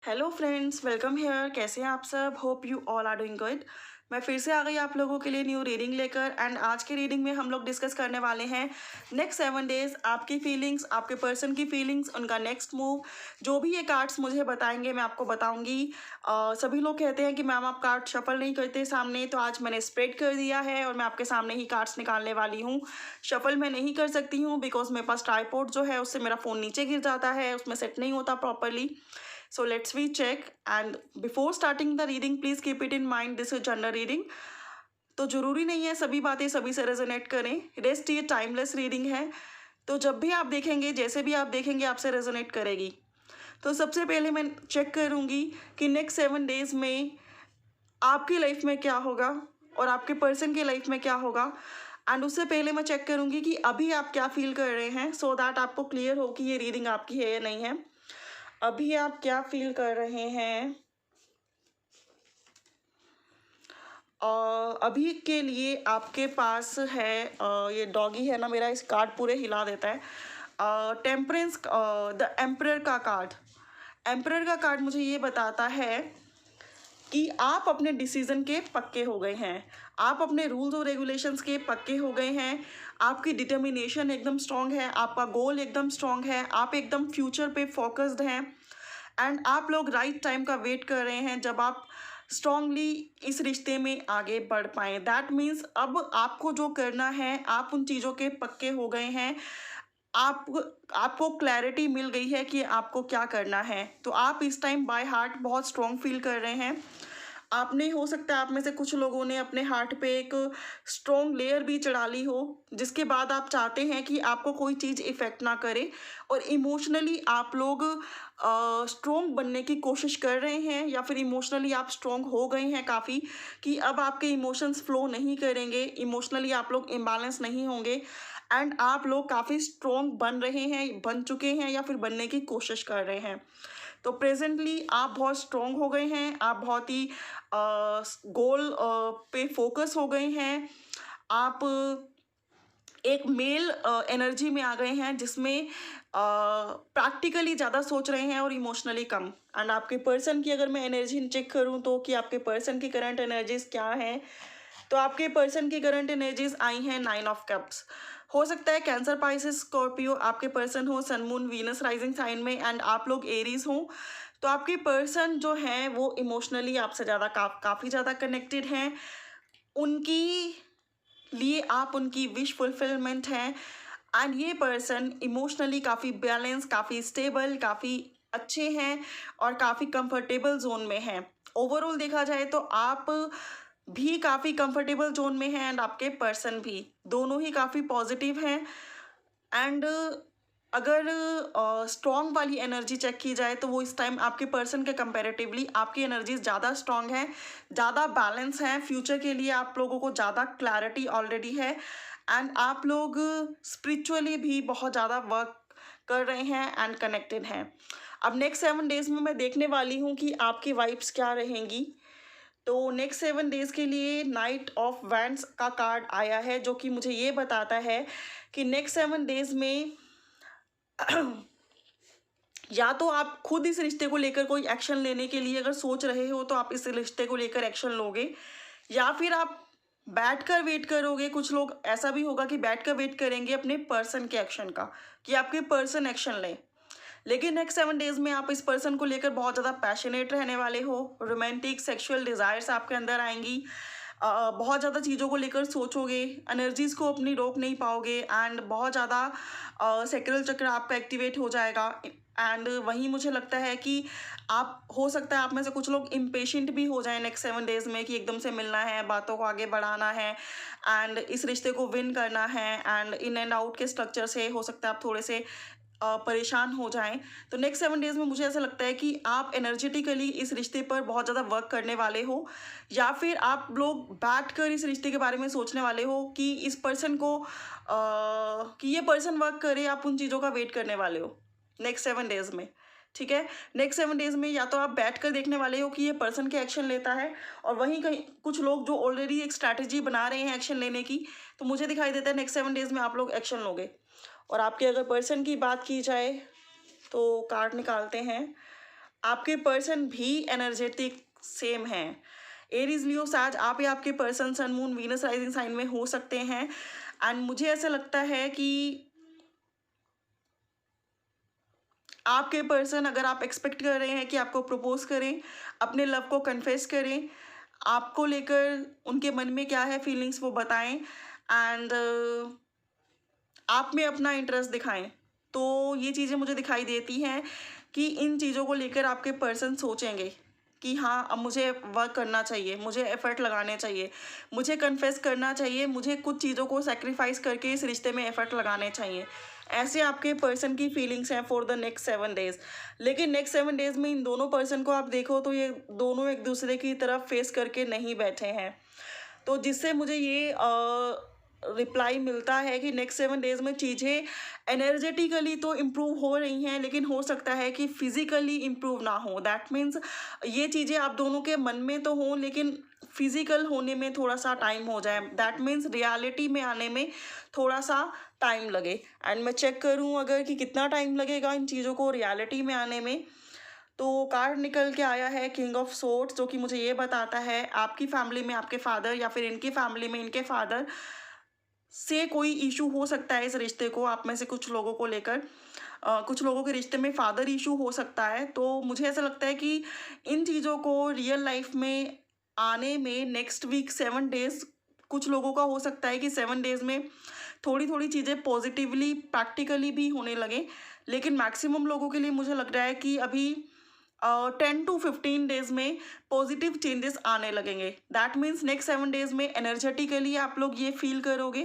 Hello friends, welcome here. कैसे हैं आप सब? Hope you all are doing good. मैं फिर से आ गई आप लोगों के लिए न्यू रीडिंग लेकर। एंड आज की रीडिंग में हम लोग डिस्कस करने वाले हैं नेक्स्ट 7 डेज आपकी फीलिंग्स, आपके पर्सन की फीलिंग्स, उनका नेक्स्ट मूव। जो भी ये कार्ड्स मुझे बताएंगे मैं आपको बताऊंगी। सभी लोग कहते हैं कि मैम आप कार्ड शफल नहीं करते सामने, तो आज मैंने स्प्रेड कर दिया है और मैं आपके सामने ही कार्ड्स निकालने वाली हूँ। शफल मैं नहीं कर सकती हूँ बिकॉज मेरे पास ट्राइपॉड जो है उससे मेरा फ़ोन नीचे गिर जाता है, उसमें सेट नहीं होता properly. So let's we check, and before starting the reading please keep it in mind this is general reading। तो ज़रूरी नहीं है सभी बातें सभी से रेजोनेट करें। रेस्ट ये टाइमलेस रीडिंग है, तो जब भी आप देखेंगे, जैसे भी आप देखेंगे, आपसे रेजोनेट करेगी। तो सबसे पहले मैं चेक करूँगी कि नेक्स्ट 7 डेज में आपकी लाइफ में क्या होगा और आपके पर्सन की लाइफ में क्या होगा। एंड उससे पहले मैं चेक करूँगी कि अभी आप क्या फील कर रहे हैं, सो दैट आपको क्लियर हो कि ये रीडिंग आपकी है या नहीं है। अभी आप क्या फील कर रहे हैं? अभी के लिए आपके पास है ये डॉगी है ना मेरा, इस कार्ड पूरे हिला देता है। टेम्परेंस, द एम्परर का कार्ड। एम्परर का कार्ड मुझे ये बताता है कि आप अपने डिसीजन के पक्के हो गए हैं, आप अपने रूल्स और रेगुलेशंस के पक्के हो गए हैं। आपकी डिटर्मिनेशन एकदम स्ट्रांग है, आपका गोल एकदम स्ट्रांग है, आप एकदम फ्यूचर पे फोकस्ड हैं। एंड आप लोग राइट टाइम का वेट कर रहे हैं जब आप स्ट्रांगली इस रिश्ते में आगे बढ़ पाएँ। दैट मीन्स अब आपको जो करना है, आप उन चीज़ों के पक्के हो गए हैं। आप आपको क्लैरिटी मिल गई है कि आपको क्या करना है। तो आप इस टाइम बाय हार्ट बहुत स्ट्रांग फील कर रहे हैं। आपने, हो सकता है आप में से कुछ लोगों ने अपने हार्ट पे एक स्ट्रॉन्ग लेयर भी चढ़ा ली हो, जिसके बाद आप चाहते हैं कि आपको कोई चीज़ इफ़ेक्ट ना करे। और इमोशनली आप लोग स्ट्रॉन्ग बनने की कोशिश कर रहे हैं, या फिर इमोशनली आप स्ट्रॉन्ग हो गए हैं काफ़ी, कि अब आपके इमोशंस फ्लो नहीं करेंगे, इमोशनली आप लोग इम्बैलेंस नहीं होंगे। एंड आप लोग काफ़ी स्ट्रॉन्ग बन रहे हैं, बन चुके हैं, या फिर बनने की कोशिश कर रहे हैं। तो प्रेजेंटली आप बहुत स्ट्रॉन्ग हो गए हैं, आप बहुत ही गोल पे फोकस हो गए हैं। आप एक मेल एनर्जी में आ गए हैं, जिसमें प्रैक्टिकली ज़्यादा सोच रहे हैं और इमोशनली कम। एंड आपके पर्सन की अगर मैं एनर्जी चेक करूं तो कि आपके पर्सन की करंट एनर्जीज क्या हैं, तो आपके पर्सन की करंट एनर्जीज आई हैं 9 ऑफ कप्स। हो सकता है कैंसर, पाइसेस, स्कॉर्पियो आपके पर्सन हो, सन, मून, वीनस राइजिंग साइन में, एंड आप लोग एरीज हों। तो आपके पर्सन जो हैं वो इमोशनली आपसे ज़्यादा काफ़ी ज़्यादा कनेक्टेड हैं। उनकी लिए आप उनकी विश फुलफिलमेंट हैं। एंड ये पर्सन इमोशनली काफ़ी बैलेंस, काफ़ी स्टेबल, काफ़ी अच्छे हैं और काफ़ी कंफर्टेबल जोन में हैं। ओवरऑल देखा जाए तो आप भी काफ़ी कंफर्टेबल जोन में हैं, एंड आपके पर्सन भी, दोनों ही काफ़ी पॉजिटिव हैं। एंड अगर स्ट्रॉन्ग वाली एनर्जी चेक की जाए तो वो इस टाइम आपके पर्सन के कंपैरेटिवली आपकी एनर्जीज ज़्यादा स्ट्रॉन्ग है, ज़्यादा बैलेंस है। फ्यूचर के लिए आप लोगों को ज़्यादा क्लैरिटी ऑलरेडी है। एंड आप लोग स्पिरिचुअली भी बहुत ज़्यादा वर्क कर रहे हैं एंड कनेक्टेड हैं। अब नेक्स्ट 7 डेज में मैं देखने वाली हूँ कि आपकी वाइब्स क्या रहेंगी। तो नेक्स्ट 7 डेज के लिए नाइट ऑफ वैंड्स का कार्ड आया है, जो कि मुझे ये बताता है कि नेक्स्ट 7 डेज में या तो आप खुद इस रिश्ते को लेकर कोई एक्शन लेने के लिए अगर सोच रहे हो तो आप इस रिश्ते को लेकर एक्शन लोगे, या फिर आप बैठकर वेट करोगे। कुछ लोग ऐसा भी होगा कि बैठकर वेट करेंगे अपने पर्सन के एक्शन का, कि आपके पर्सन एक्शन लें। लेकिन नेक्स्ट 7 डेज में आप इस पर्सन को लेकर बहुत ज़्यादा पैशनेट रहने वाले हो। रोमांटिक सेक्सुअल डिज़ायर्स आपके अंदर आएंगी। बहुत ज़्यादा चीज़ों को लेकर सोचोगे, एनर्जीज़ को अपनी रोक नहीं पाओगे। एंड बहुत ज़्यादा सेक्रल चक्र आपका एक्टिवेट हो जाएगा। एंड वहीं मुझे लगता है कि आप, हो सकता है आप में से कुछ लोग इम्पेशेंट भी हो जाएं नेक्स्ट 7 डेज में, कि एकदम से मिलना है, बातों को आगे बढ़ाना है एंड इस रिश्ते को विन करना है। एंड इन एंड आउट के स्ट्रक्चर से हो सकता है आप थोड़े से परेशान हो जाएं। तो नेक्स्ट 7 डेज में मुझे ऐसा लगता है कि आप एनर्जेटिकली इस रिश्ते पर बहुत ज़्यादा वर्क करने वाले हो, या फिर आप लोग बैठकर इस रिश्ते के बारे में सोचने वाले हो कि इस पर्सन को कि ये पर्सन वर्क करे। आप उन चीज़ों का वेट करने वाले हो नेक्स्ट 7 डेज में। ठीक है, नेक्स्ट 7 डेज में या तो आप बैठकर देखने वाले हो कि ये पर्सन के एक्शन लेता है, और वहीं कहीं कुछ लोग जो ऑलरेडी एक स्ट्रैटेजी बना रहे हैं एक्शन लेने की, तो मुझे दिखाई देता है नेक्स्ट 7 डेज में आप लोग एक्शन लोगे। और आपके अगर पर्सन की बात की जाए तो कार्ड निकालते हैं। आपके पर्सन भी एनर्जेटिक सेम है। एरीज, लियो, सैज, आप या आपके person sun moon Venus rising sign में हो सकते हैं। एंड मुझे ऐसा लगता है कि आपके पर्सन, अगर आप एक्सपेक्ट कर रहे हैं कि आपको प्रपोज करें, अपने लव को कन्फेस करें, आपको लेकर उनके मन में क्या है फीलिंग्स वो बताएं, एंड आप में अपना इंटरेस्ट दिखाएं, तो ये चीज़ें मुझे दिखाई देती हैं कि इन चीज़ों को लेकर आपके पर्सन सोचेंगे कि हाँ, अब मुझे वर्क करना चाहिए, मुझे एफर्ट लगाने चाहिए, मुझे कन्फेस करना चाहिए, मुझे कुछ चीज़ों को सेक्रीफाइस करके इस रिश्ते में एफर्ट लगाने चाहिए। ऐसे आपके पर्सन की फीलिंग्स हैं फॉर द नेक्स्ट 7 डेज। लेकिन नेक्स्ट 7 डेज में इन दोनों पर्सन को आप देखो तो ये दोनों एक दूसरे की तरफ फेस करके नहीं बैठे हैं, तो जिससे मुझे ये रिप्लाई मिलता है कि नेक्स्ट 7 डेज में चीज़ें एनर्जेटिकली तो इम्प्रूव हो रही हैं, लेकिन हो सकता है कि फिजिकली इम्प्रूव ना हो। दैट मीन्स ये चीज़ें आप दोनों के मन में तो हों, लेकिन फिजिकल होने में थोड़ा सा टाइम हो जाए। दैट मीन्स रियलिटी में आने में थोड़ा सा टाइम लगे। एंड मैं चेक करूं अगर कि कितना टाइम लगेगा इन चीज़ों को रियलिटी में आने में, तो कार्ड निकल के आया है किंग ऑफ सोर्ड्स, जो कि मुझे ये बताता है आपकी फैमिली में आपके फादर या फिर इनकी फैमिली में इनके फादर से कोई इशू हो सकता है। इस रिश्ते को आप में से कुछ लोगों को लेकर कुछ लोगों के रिश्ते में फादर इशू हो सकता है। तो मुझे ऐसा लगता है कि इन चीज़ों को रियल लाइफ में आने में नेक्स्ट वीक 7 डेज, कुछ लोगों का हो सकता है कि 7 डेज में थोड़ी थोड़ी चीज़ें पॉजिटिवली प्रैक्टिकली भी होने लगे, लेकिन मैक्सिमम लोगों के लिए मुझे लग रहा है कि अभी 10 to 15 डेज में पॉजिटिव चेंजेस आने लगेंगे। दैट मीन्स नेक्स्ट 7 डेज में एनर्जेटिकली आप लोग ये फील करोगे,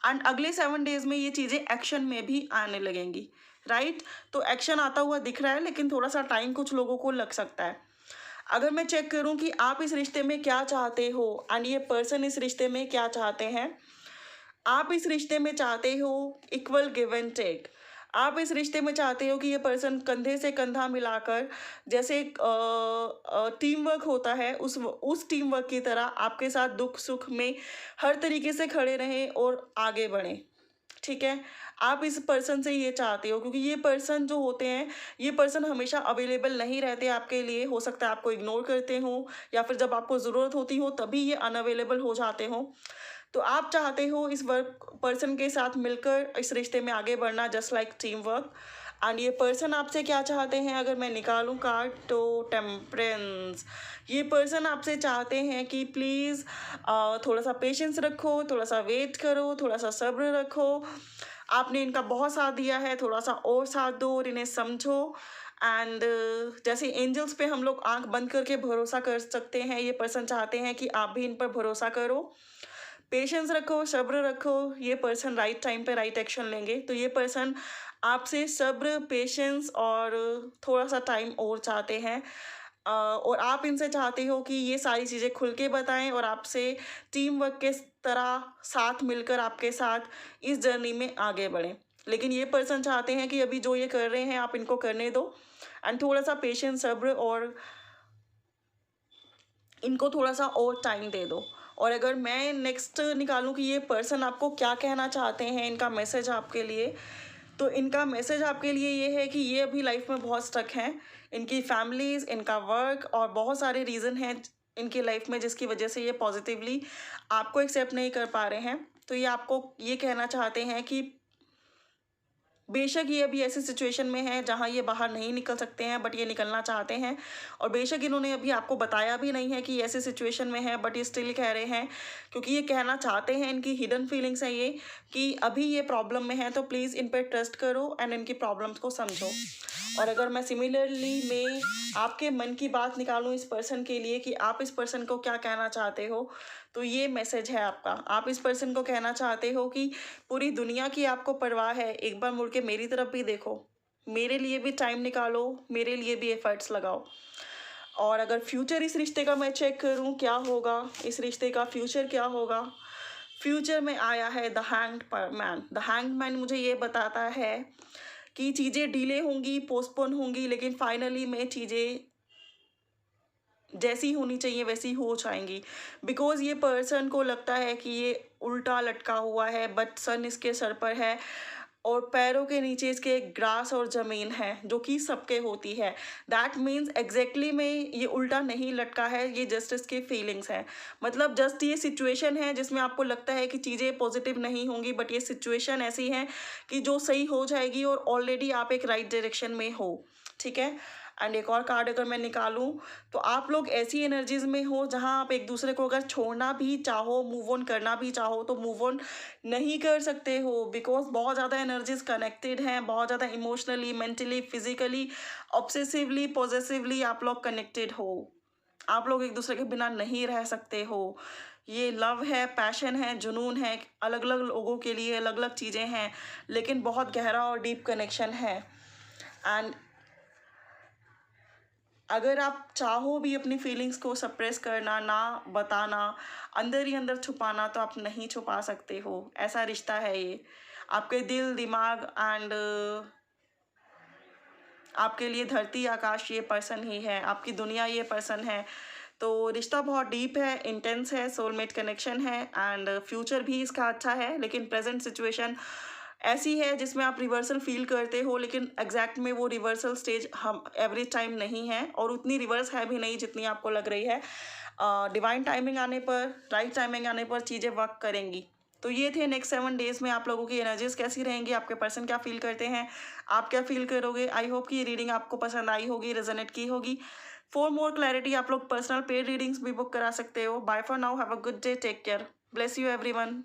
एंड अगले 7 डेज में ये चीज़ें एक्शन में भी आने लगेंगी, राइट। तो एक्शन आता हुआ दिख रहा है, लेकिन थोड़ा सा टाइम कुछ लोगों को लग सकता है। अगर मैं चेक करूं कि आप इस रिश्ते में क्या चाहते हो एंड ये पर्सन इस रिश्ते में क्या चाहते हैं, आप इस रिश्ते में चाहते हो इक्वल गिव एंड टेक। आप इस रिश्ते में चाहते हो कि ये पर्सन कंधे से कंधा मिलाकर, जैसे टीम वर्क होता है, उस टीम वर्क की तरह आपके साथ दुख सुख में हर तरीके से खड़े रहें और आगे बढ़ें। ठीक है, आप इस पर्सन से ये चाहते हो, क्योंकि ये पर्सन जो होते हैं, ये पर्सन हमेशा अवेलेबल नहीं रहते आपके लिए। हो सकता है आपको इग्नोर करते हो, या फिर जब आपको ज़रूरत होती हो तभी ये अनअवेलेबल हो जाते हो। तो आप चाहते हो इस वर्क पर्सन के साथ मिलकर इस रिश्ते में आगे बढ़ना, just like team work. And ये पर्सन आपसे क्या चाहते हैं, अगर मैं निकालूं कार्ड तो टेम्परेंस। ये पर्सन आपसे चाहते हैं कि प्लीज़ थोड़ा सा पेशेंस रखो, थोड़ा सा वेट करो, थोड़ा सा सब्र रखो। आपने इनका बहुत साथ दिया है, थोड़ा सा और साथ दो और इन्हें समझो। एंड जैसे एंजल्स पे हम लोग आंख बंद करके भरोसा कर सकते हैं, ये पर्सन चाहते हैं कि आप भी इन पर भरोसा करो, पेशेंस रखो, सब्र रखो। ये पर्सन राइट टाइम पे राइट एक्शन लेंगे। तो ये पर्सन आपसे सब्र, पेशेंस और थोड़ा सा टाइम और चाहते हैं। और आप इनसे चाहते हो कि ये सारी चीज़ें खुल के बताएं और आपसे टीम वर्क के तरह साथ मिलकर आपके साथ इस जर्नी में आगे बढ़ें। लेकिन ये पर्सन चाहते हैं कि अभी जो ये कर रहे हैं आप इनको करने दो, एंड थोड़ा सा पेशेंस, सब्र और इनको थोड़ा सा और टाइम दे दो। और अगर मैं नेक्स्ट निकालूं कि ये पर्सन आपको क्या कहना चाहते हैं, इनका मैसेज आपके लिए, तो इनका मैसेज आपके लिए ये है कि ये अभी लाइफ में बहुत स्टक हैं। इनकी फैमिलीज़, इनका वर्क और बहुत सारे रीज़न हैं इनकी लाइफ में जिसकी वजह से ये पॉजिटिवली आपको एक्सेप्ट नहीं कर पा रहे हैं। तो ये आपको ये कहना चाहते हैं कि बेशक ये अभी ऐसी सिचुएशन में है जहाँ ये बाहर नहीं निकल सकते हैं, बट ये निकलना चाहते हैं। और बेशक इन्होंने अभी आपको बताया भी नहीं है कि ऐसी सिचुएशन में है, बट ये स्टिल कह रहे हैं, क्योंकि ये कहना चाहते हैं, इनकी हिडन फीलिंग्स है ये कि अभी ये प्रॉब्लम में है, तो प्लीज़ इन पर ट्रस्ट करो एंड इनकी प्रॉब्लम्स को समझो। और अगर मैं सिमिलरली में आपके मन की बात निकालूं इस पर्सन के लिए कि आप इस पर्सन को क्या कहना चाहते हो, तो ये मैसेज है आपका। आप इस पर्सन को कहना चाहते हो कि पूरी दुनिया की आपको परवाह है, एक बार मुड़ के मेरी तरफ भी देखो, मेरे लिए भी टाइम निकालो, मेरे लिए भी एफर्ट्स लगाओ। और अगर फ्यूचर इस रिश्ते का मैं चेक करूं क्या होगा, इस रिश्ते का फ्यूचर क्या होगा, फ्यूचर में आया है the hanged man. The hanged man मुझे ये बताता है कि चीज़ें डिले होंगी, पोस्टपोन होंगी, लेकिन फाइनली में चीज़ें जैसी होनी चाहिए वैसी हो जाएंगी। बिकॉज ये पर्सन को लगता है कि ये उल्टा लटका हुआ है, बट सन इसके सर पर है। और पैरों के नीचे इसके ग्रास और ज़मीन है जो कि सबके होती है। दैट मीन्स एग्जैक्टली में ये उल्टा नहीं लटका है, ये जस्ट इसकी फीलिंग्स है। मतलब जस्ट ये सिचुएशन है जिसमें आपको लगता है कि चीज़ें पॉजिटिव नहीं होंगी, बट ये सिचुएशन ऐसी है कि जो सही हो जाएगी और ऑलरेडी आप एक राइट डायरेक्शन में हो। ठीक है। एंड एक और कार्ड अगर मैं निकालूं तो आप लोग ऐसी एनर्जीज में हो जहां आप एक दूसरे को अगर छोड़ना भी चाहो, मूव ऑन करना भी चाहो, तो मूव ऑन नहीं कर सकते हो, बिकॉज बहुत ज़्यादा एनर्जीज कनेक्टेड हैं, बहुत ज़्यादा इमोशनली, मेंटली, फिजिकली, ऑब्सेसिवली, पॉजेसिवली आप लोग कनेक्टेड हो। आप लोग एक दूसरे के बिना नहीं रह सकते हो। ये लव है, पैशन है, जुनून है, अलग अलग लोगों के लिए अलग अलग चीज़ें हैं, लेकिन बहुत गहरा और डीप कनेक्शन है। एंड अगर आप चाहो भी अपनी फीलिंग्स को सप्रेस करना, ना बताना, अंदर ही अंदर छुपाना, तो आप नहीं छुपा सकते हो। ऐसा रिश्ता है ये। आपके दिल, दिमाग एंड आपके लिए धरती आकाश ये पर्सन ही है, आपकी दुनिया ये पर्सन है। तो रिश्ता बहुत डीप है, इंटेंस है, सोलमेट कनेक्शन है एंड फ्यूचर भी इसका अच्छा है। लेकिन प्रेजेंट सिचुएशन ऐसी है जिसमें आप रिवर्सल फील करते हो, लेकिन एग्जैक्ट में वो रिवर्सल स्टेज हम एवरी टाइम नहीं है और उतनी रिवर्स है भी नहीं जितनी आपको लग रही है। डिवाइन टाइमिंग आने पर, राइट टाइमिंग आने पर चीज़ें वर्क करेंगी। तो ये थे नेक्स्ट 7 डेज में आप लोगों की एनर्जीज कैसी रहेंगी, आपके पर्सन क्या फील करते हैं, आप क्या फील करोगे। आई होप कि ये रीडिंग आपको पसंद आई होगी, रेजोनेट की होगी। फॉर मोर क्लैरिटी आप लोग पर्सनल पेड रीडिंग्स भी बुक करा सकते हो। Bye for now, have a good day, take care, bless you everyone.